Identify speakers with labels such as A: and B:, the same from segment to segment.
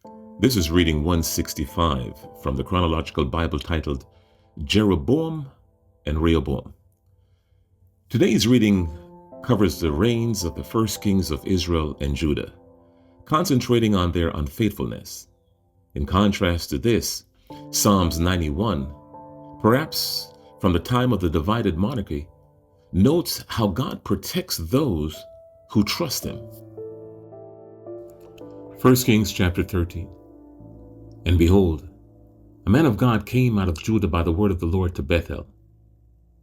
A: This is reading 165 from the Chronological Bible titled Jeroboam and Rehoboam. Today's reading covers the reigns of the first kings of Israel and Judah, concentrating on their unfaithfulness. In contrast to this, Psalms 91, perhaps from the time of the divided monarchy, notes how God protects those who trust him. 1 Kings chapter 13. And behold, a man of God came out of Judah by the word of the Lord to Bethel.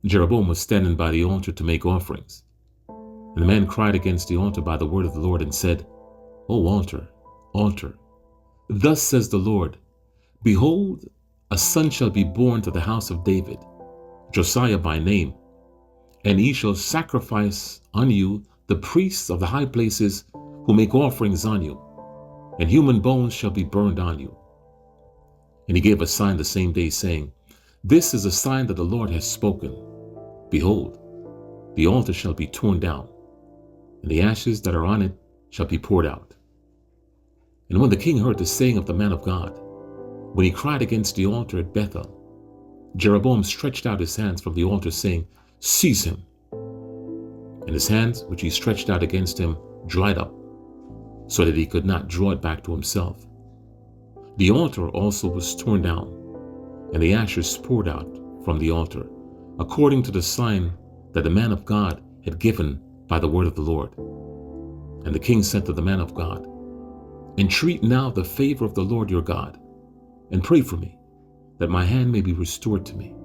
A: Jeroboam was standing by the altar to make offerings. And the man cried against the altar by the word of the Lord and said, O altar, altar, thus says the Lord, behold, a son shall be born to the house of David, Josiah by name, and he shall sacrifice on you the priests of the high places who make offerings on you, and human bones shall be burned on you. And he gave a sign the same day, saying, This is a sign that the Lord has spoken. Behold, the altar shall be torn down, and the ashes that are on it shall be poured out. And when the king heard the saying of the man of God, when he cried against the altar at Bethel, Jeroboam stretched out his hands from the altar, saying, Seize him. And his hands, which he stretched out against him, dried up, so that he could not draw it back to himself. The altar also was torn down, and the ashes poured out from the altar, according to the sign that the man of God had given by the word of the Lord. And the king said to the man of God, Entreat now the favor of the Lord your God, and pray for me, that my hand may be restored to me.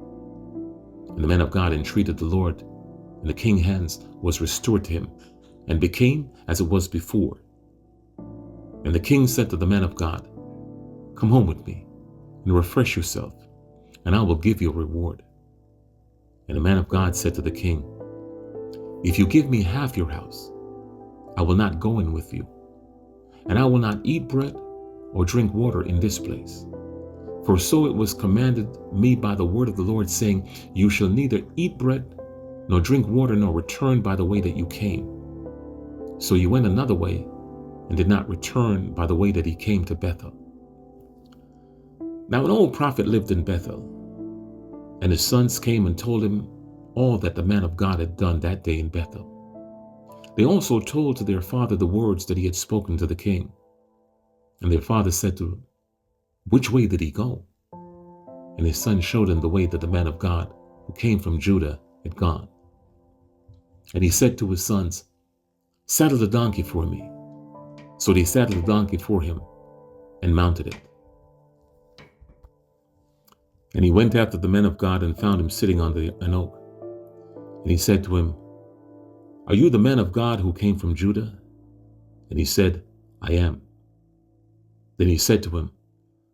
A: And the man of God entreated the Lord, and the king's hands was restored to him, and became as it was before. And the king said to the man of God, Come home with me, and refresh yourself, and I will give you a reward. And the man of God said to the king, If you give me half your house, I will not go in with you, and I will not eat bread or drink water in this place. For so it was commanded me by the word of the Lord, saying, You shall neither eat bread, nor drink water, nor return by the way that you came. So you went another way, and did not return by the way that he came to Bethel. Now an old prophet lived in Bethel, and his sons came and told him all that the man of God had done that day in Bethel. They also told to their father the words that he had spoken to the king. And their father said to him, Which way did he go? And his son showed him the way that the man of God, who came from Judah, had gone. And he said to his sons, Saddle the donkey for me. So they saddled the donkey for him and mounted it. And he went after the man of God and found him sitting under an oak. And he said to him, Are you the man of God who came from Judah? And he said, I am. Then he said to him,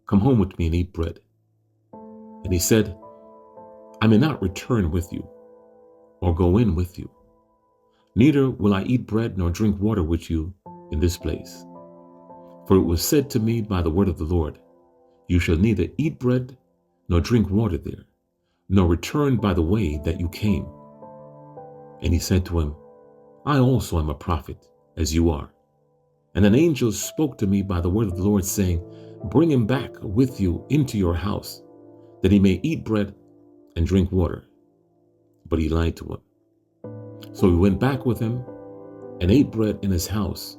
A: Come home with me and eat bread. And he said, I may not return with you, or go in with you. Neither will I eat bread nor drink water with you in this place. For it was said to me by the word of the Lord, You shall neither eat bread nor drink water there, nor return by the way that you came. And he said to him, I also am a prophet, as you are. And an angel spoke to me by the word of the Lord, saying, Bring him back with you into your house, that he may eat bread and drink water. But he lied to him. So he went back with him and ate bread in his house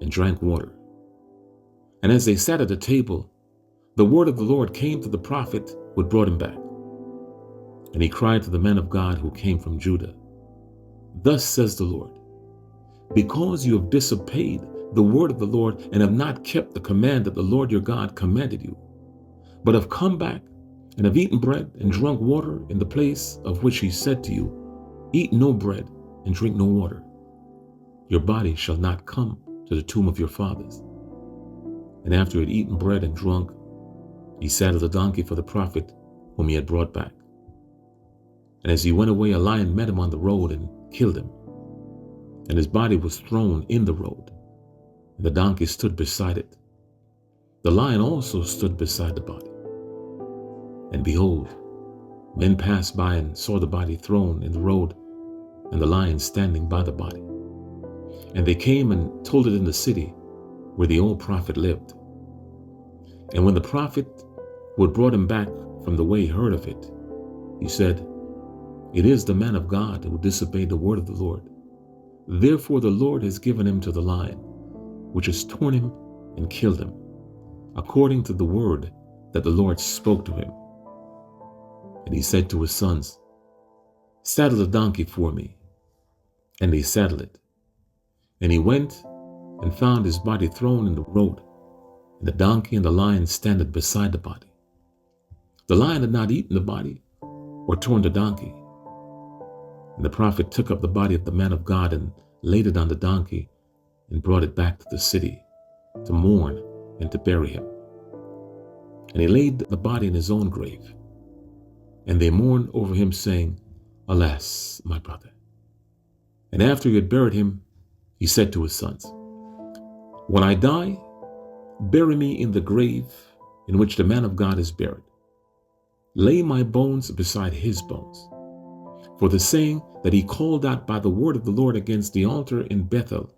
A: and drank water. And as they sat at the table, the word of the Lord came to the prophet who had brought him back. And he cried to the man of God who came from Judah, Thus says the Lord, Because you have disobeyed the word of the Lord and have not kept the command that the Lord your God commanded you, but have come back and have eaten bread and drunk water in the place of which he said to you, Eat no bread and drink no water. Your body shall not come to the tomb of your fathers. And after he had eaten bread and drunk, he saddled a donkey for the prophet whom he had brought back. And as he went away, a lion met him on the road and killed him. And his body was thrown in the road, and the donkey stood beside it. The lion also stood beside the body. And behold, men passed by and saw the body thrown in the road, and the lion standing by the body. And they came and told it in the city where the old prophet lived. And when the prophet who had brought him back from the way heard of it, he said, "It is the man of God who disobeyed the word of the Lord. Therefore the Lord has given him to the lion, which has torn him and killed him, according to the word that the Lord spoke to him." And he said to his sons, "Saddle the donkey for me." And they saddled it. And he went and found his body thrown in the road, and the donkey and the lion standing beside the body. The lion had not eaten the body or torn the donkey. And the prophet took up the body of the man of God and laid it on the donkey and brought it back to the city to mourn and to bury him. And he laid the body in his own grave. And they mourned over him, saying, "Alas, my brother." And after he had buried him, he said to his sons, "When I die, bury me in the grave in which the man of God is buried. Lay my bones beside his bones. For the saying that he called out by the word of the Lord against the altar in Bethel,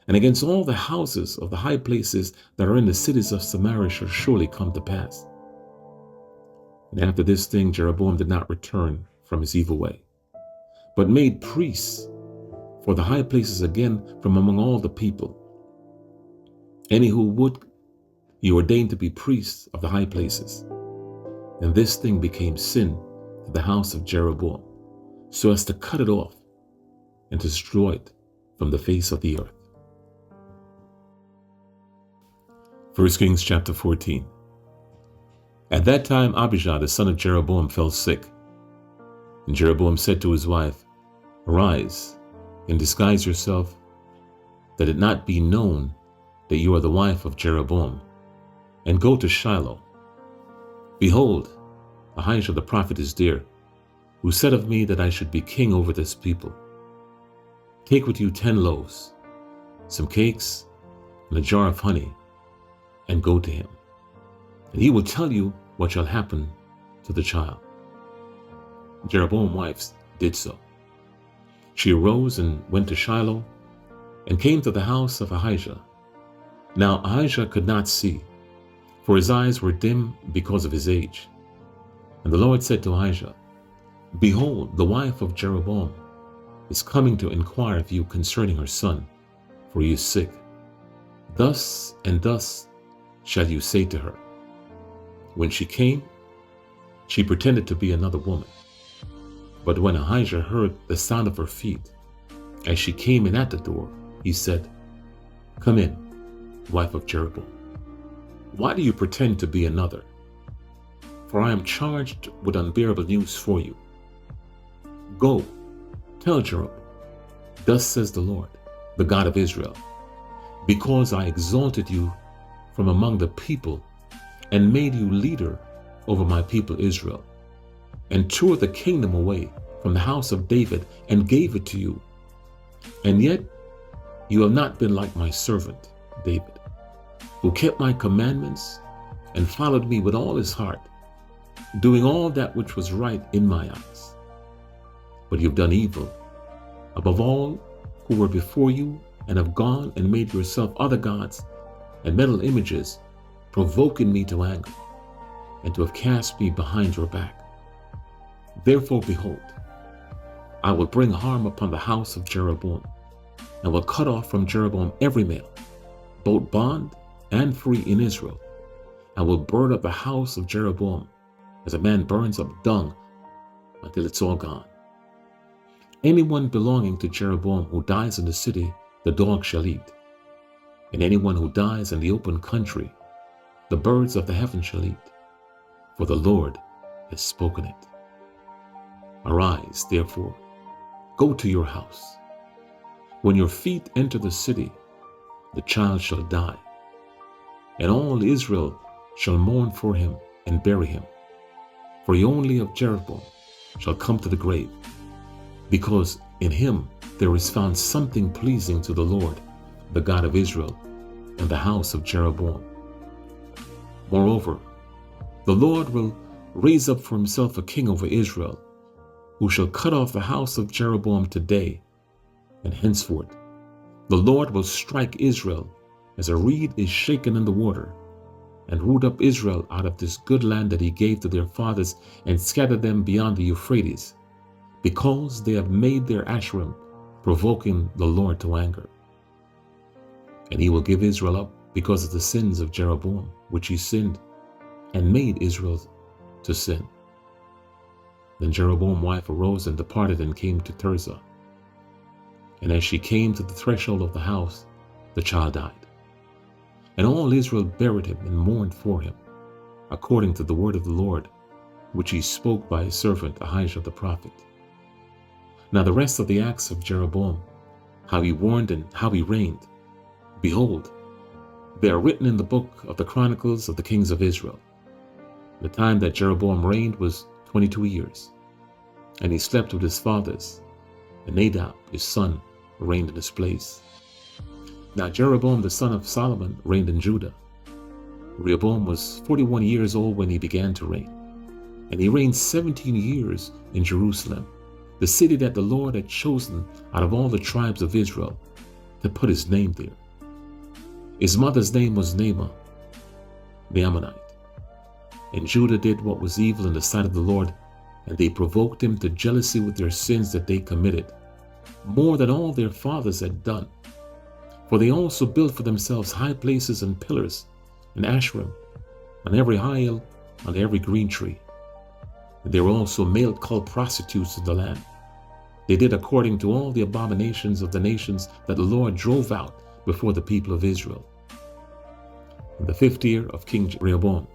A: and against all the houses of the high places that are in the cities of Samaria shall surely come to pass." And after this thing, Jeroboam did not return from his evil way, but made priests for the high places again from among all the people. Any who would, he ordained to be priests of the high places. And this thing became sin to the house of Jeroboam, so as to cut it off and to destroy it from the face of the earth. 1 Kings chapter 14. At that time Abijah the son of Jeroboam fell sick. And Jeroboam said to his wife, "Arise and disguise yourself, that it not be known that you are the wife of Jeroboam, and go to Shiloh. Behold, Ahijah the prophet is there, who said of me that I should be king over this people. Take with you 10 loaves, some cakes, and a jar of honey, and go to him, and he will tell you what shall happen to the child." Jeroboam's wife did so. She arose and went to Shiloh, and came to the house of Ahijah. Now Ahijah could not see, for his eyes were dim because of his age. And the Lord said to Ahijah, "Behold, the wife of Jeroboam is coming to inquire of you concerning her son, for he is sick. Thus and thus shall you say to her." When she came, she pretended to be another woman. But when Ahijah heard the sound of her feet, as she came in at the door, he said, "Come in, wife of Jeroboam. Why do you pretend to be another? For I am charged with unbearable news for you. Go, tell Jeroboam, thus says the Lord, the God of Israel, because I exalted you from among the people and made you leader over my people Israel, and tore the kingdom away from the house of David and gave it to you. And yet you have not been like my servant David, who kept my commandments and followed me with all his heart, doing all that which was right in my eyes. But you've done evil above all who were before you, and have gone and made yourself other gods and metal images, provoking me to anger, and to have cast me behind your back. Therefore, behold, I will bring harm upon the house of Jeroboam, and will cut off from Jeroboam every male, both bond and free in Israel, and will burn up the house of Jeroboam as a man burns up dung until it's all gone. Anyone belonging to Jeroboam who dies in the city, the dog shall eat. And anyone who dies in the open country, the birds of the heaven shall eat. For the Lord has spoken it. Arise, therefore, go to your house. When your feet enter the city, the child shall die, and all Israel shall mourn for him and bury him. For he only of Jeroboam shall come to the grave, because in him there is found something pleasing to the Lord, the God of Israel, and the house of Jeroboam. Moreover, the Lord will raise up for himself a king over Israel, who shall cut off the house of Jeroboam today, and henceforth the Lord will strike Israel as a reed is shaken in the water, and ruled up Israel out of this good land that he gave to their fathers, and scattered them beyond the Euphrates, because they have made their Asherim, provoking the Lord to anger. And he will give Israel up because of the sins of Jeroboam, which he sinned, and made Israel to sin. Then Jeroboam's wife arose and departed and came to Tirzah. And as she came to the threshold of the house, the child died. And all Israel buried him and mourned for him, according to the word of the Lord, which he spoke by his servant Ahijah the prophet. Now the rest of the acts of Jeroboam, how he warned and how he reigned, behold, they are written in the book of the Chronicles of the kings of Israel. The time that Jeroboam reigned was 22 years, and he slept with his fathers, and Nadab his son reigned in his place. Now Jeroboam the son of Solomon reigned in Judah. Rehoboam was 41 years old when he began to reign, and he reigned 17 years in Jerusalem, the city that the Lord had chosen out of all the tribes of Israel to put his name there. His mother's name was Naamah, the Ammonite. And Judah did what was evil in the sight of the Lord, and they provoked him to jealousy with their sins that they committed, more than all their fathers had done. For they also built for themselves high places and pillars, and Asherim, on every high hill, on every green tree. And there were also male cult prostitutes in the land. They did according to all the abominations of the nations that the Lord drove out before the people of Israel. In the 5th year of King Rehoboam,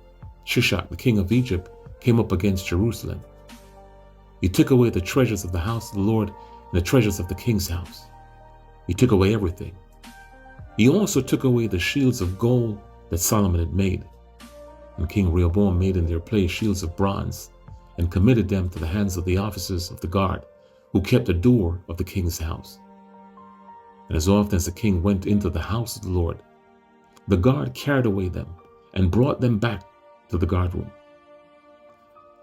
A: Shishak, the king of Egypt, came up against Jerusalem. He took away the treasures of the house of the Lord and the treasures of the king's house. He took away everything. He also took away the shields of gold that Solomon had made. And King Rehoboam made in their place shields of bronze, and committed them to the hands of the officers of the guard, who kept the door of the king's house. And as often as the king went into the house of the Lord, the guard carried away them and brought them back to the guardroom.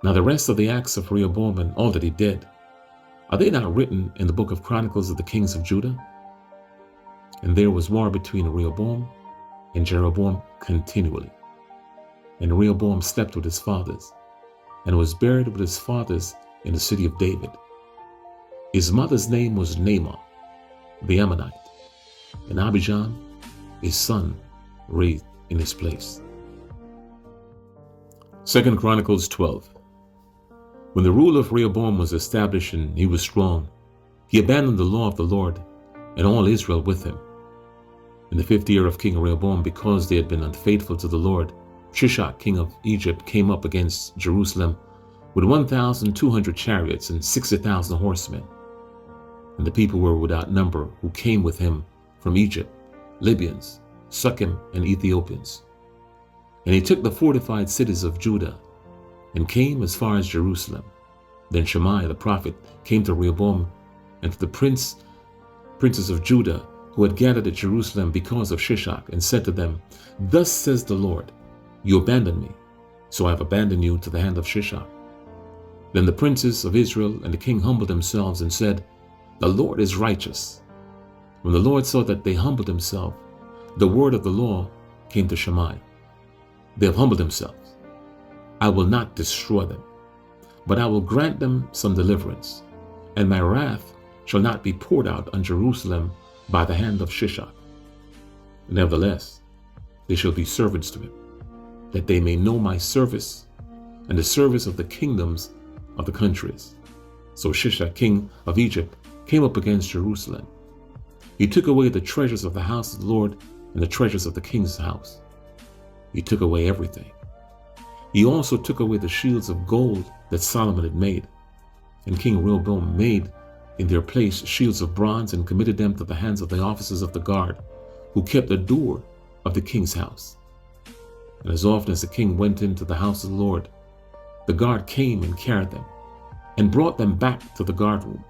A: Now the rest of the acts of Rehoboam and all that he did, are they not written in the book of Chronicles of the kings of Judah? And there was war between Rehoboam and Jeroboam continually. And Rehoboam slept with his fathers, and was buried with his fathers in the city of David. His mother's name was Naamah, the Ammonite, and Abijam, his son, reigned in his place. 2 Chronicles 12. When the rule of Rehoboam was established and he was strong, he abandoned the law of the Lord and all Israel with him. In the 5th year of King Rehoboam, because they had been unfaithful to the Lord, Shishak, king of Egypt, came up against Jerusalem with 1,200 chariots and 60,000 horsemen. And the people were without number who came with him from Egypt, Libyans, Sukkim, and Ethiopians. And he took the fortified cities of Judah and came as far as Jerusalem. Then Shemaiah the prophet came to Rehoboam and to the princes of Judah who had gathered at Jerusalem because of Shishak, and said to them, Thus says the Lord, you abandoned me, so I have abandoned you to the hand of Shishak. Then the princes of Israel and the king humbled themselves and said, The Lord is righteous. When the Lord saw that they humbled themselves, the word of the law came to Shemaiah. They have humbled themselves. I will not destroy them, but I will grant them some deliverance, and my wrath shall not be poured out on Jerusalem by the hand of Shishak. Nevertheless, they shall be servants to him, that they may know my service and the service of the kingdoms of the countries. So Shishak, king of Egypt, came up against Jerusalem. He took away the treasures of the house of the Lord and the treasures of the king's house. He took away everything. He also took away the shields of gold that Solomon had made. And King Rehoboam made in their place shields of bronze, and committed them to the hands of the officers of the guard, who kept the door of the king's house. And as often as the king went into the house of the Lord, the guard came and carried them, and brought them back to the guardroom.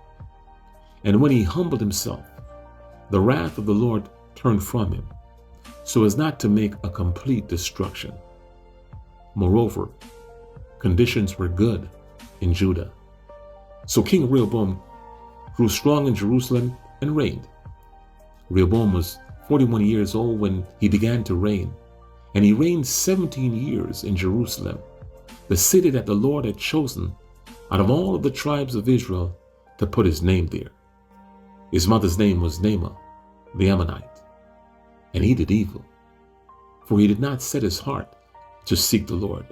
A: And when he humbled himself, the wrath of the Lord turned from him, so as not to make a complete destruction. Moreover, conditions were good in Judah. So King Rehoboam grew strong in Jerusalem and reigned. Rehoboam was 41 years old when he began to reign, And he reigned 17 years in Jerusalem, the city that the Lord had chosen out of all of the tribes of Israel to put his name there. His mother's name was Naamah, the Ammonite. And he did evil, for he did not set his heart to seek the Lord.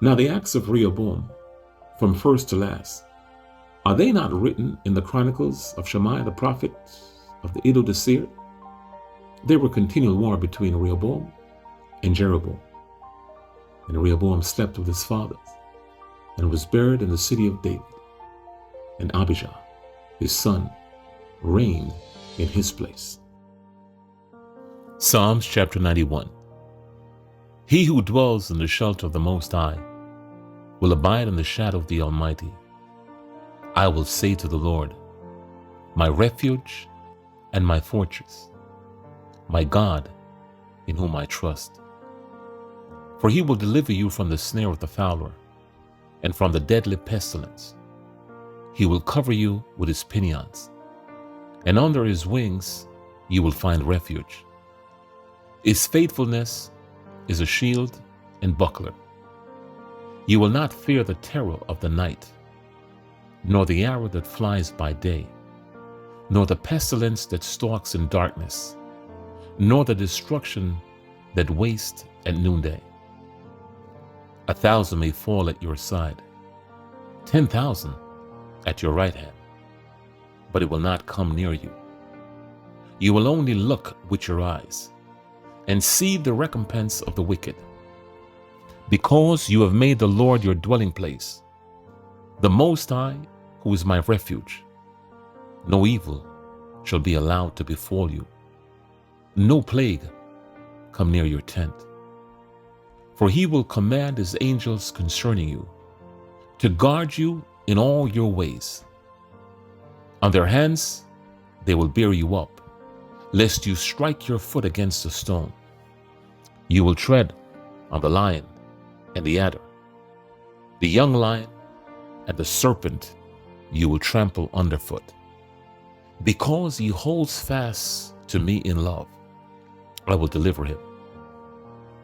A: Now the acts of Rehoboam, from first to last, are they not written in the Chronicles of Shemaiah the prophet of the Iddo the seer? There were continual war between Rehoboam and Jeroboam. And Rehoboam slept with his fathers and was buried in the city of David. And Abijah, his son, reigned in his place. Psalms chapter 91. He who dwells in the shelter of the Most High will abide in the shadow of the Almighty. I will say to the Lord, my refuge and my fortress, my God, in whom I trust. For he will deliver you from the snare of the fowler and from the deadly pestilence. He will cover you with his pinions, and under his wings you will find refuge. His faithfulness is a shield and buckler. You will not fear the terror of the night, nor the arrow that flies by day, nor the pestilence that stalks in darkness, nor the destruction that wastes at noonday. 1,000 may fall at your side, 10,000 at your right hand, but it will not come near you. You will only look with your eyes and see the recompense of the wicked. Because you have made the Lord your dwelling place, the Most High, who is my refuge, no evil shall be allowed to befall you, no plague come near your tent. For he will command his angels concerning you, to guard you in all your ways. On their hands they will bear you up, lest you strike your foot against a stone. You will tread on the lion and the adder, the young lion and the serpent you will trample underfoot. Because he holds fast to me in love, I will deliver him.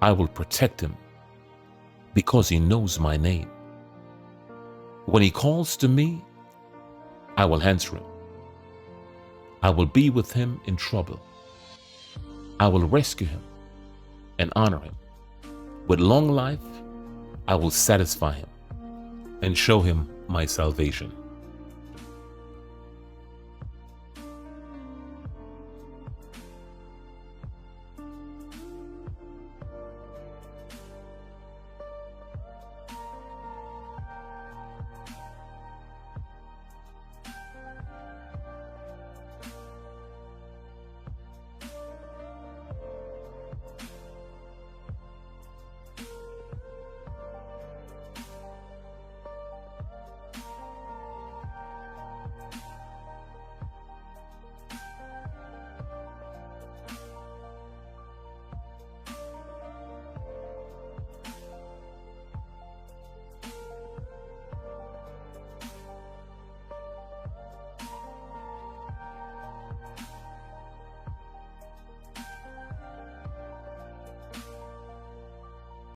A: I will protect him, because he knows my name. When he calls to me, I will answer him. I will be with him in trouble. I will rescue him and honor him. With long life, I will satisfy him and show him my salvation.